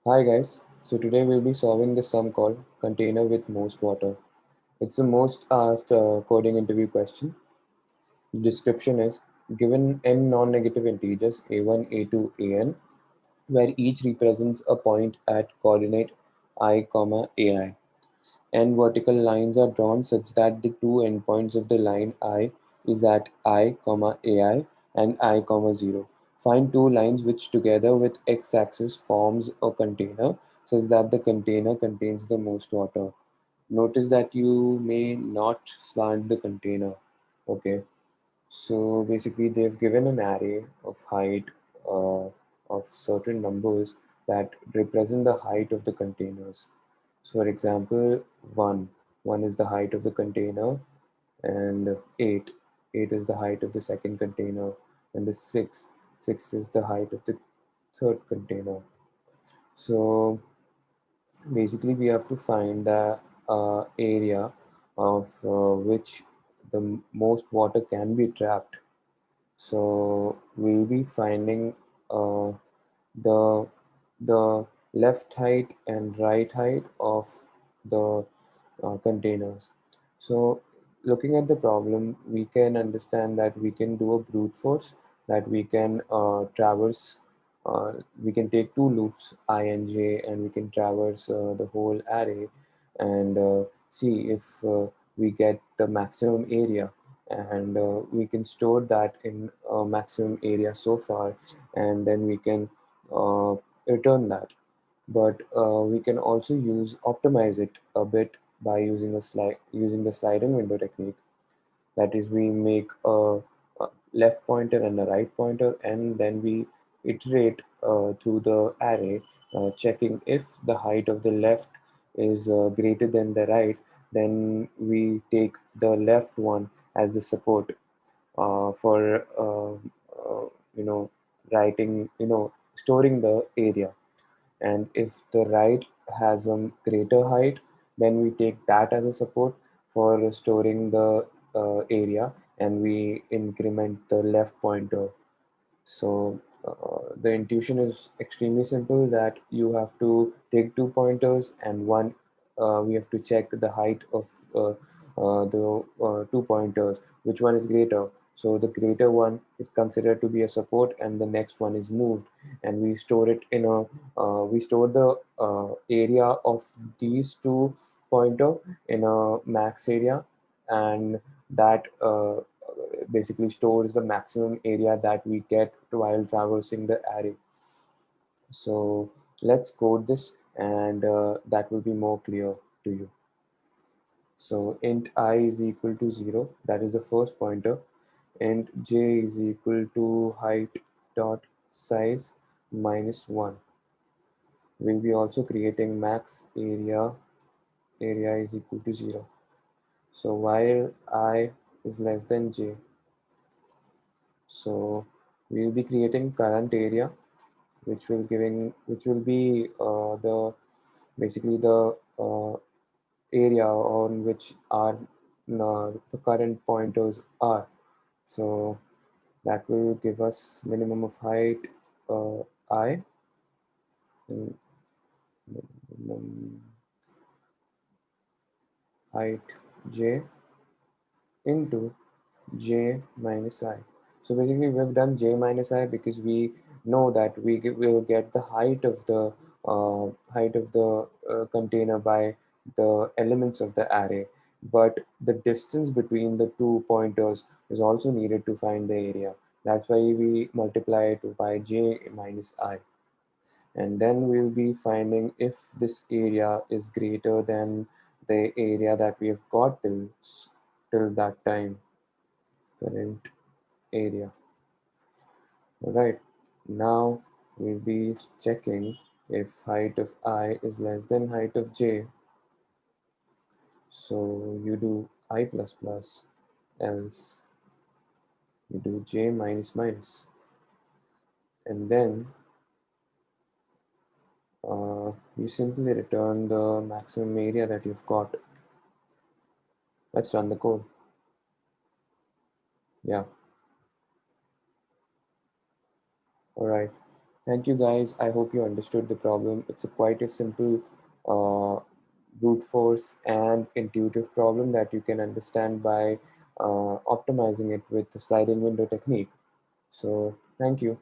Hi guys, so today we'll be solving the sum called container with most water. It's the most asked coding interview question. The description is given n non-negative integers a1, a2, an, where each represents a point at coordinate I, ai. N vertical lines are drawn such that the two endpoints of the line I is at I, ai and I, 0. Find two lines which together with x-axis forms a container such that the container contains the most water. Notice that you may not slant the container. Okay, so basically they've given an array of height of certain numbers that represent the height of the containers. So for example, 1. 1 is the height of the container, and 8. 8 is the height of the second container, and the 6. 6 is the height of the third container. So basically, we have to find the area of which the most water can be trapped. So we'll be finding uh, the the left height and right height of the containers. So looking at the problem, we can understand that we can do a brute force, that we can traverse, we can take two loops I and j, and we can traverse the whole array and see if we get the maximum area, and we can store that in maximum area so far, and then we can uh, return that. But we can also optimize it a bit by using the sliding window technique. That is, we make a left pointer and a right pointer, and then we iterate through the array, checking if the height of the left is greater than the right. Then we take the left one as the support for you know writing, storing the area. And if the right has a greater height, then we take that as a support for storing the area, and we increment the left pointer. So the intuition is extremely simple, that you have to take two pointers, and one we have to check the height of the two pointers, which one is greater. So the greater one is considered to be a support, and the next one is moved, and we store it in a we store the area of these two pointer in a max area, and that basically stores the maximum area that we get while traversing the array. So let's code this, and that will be more clear to you. So int I is equal to 0, that is the first pointer. Int j is equal to height dot size minus 1. We'll be also creating max area is equal to 0. So while I is less than j, so we'll be creating current area, which will be the basically the area on which our the current pointers are. So that will give us minimum of height I, and minimum height j into j minus I. So basically we've done j minus I because we know that will get the height of the container by the elements of the array, but the distance between the two pointers is also needed to find the area. That's why we multiply it by j minus I, and then we'll be finding if this area is greater than the area that we have got till that time, current area. Alright, now we'll be checking if height of I is less than height of j. So you do I plus plus, else you do j minus minus, and then you simply return the maximum area that you've got. Let's run the code. Yeah, alright. Thank you guys. I hope you understood the problem. It's a quite a simple uh, brute force and intuitive problem that you can understand by optimizing it with the sliding window technique. So thank you.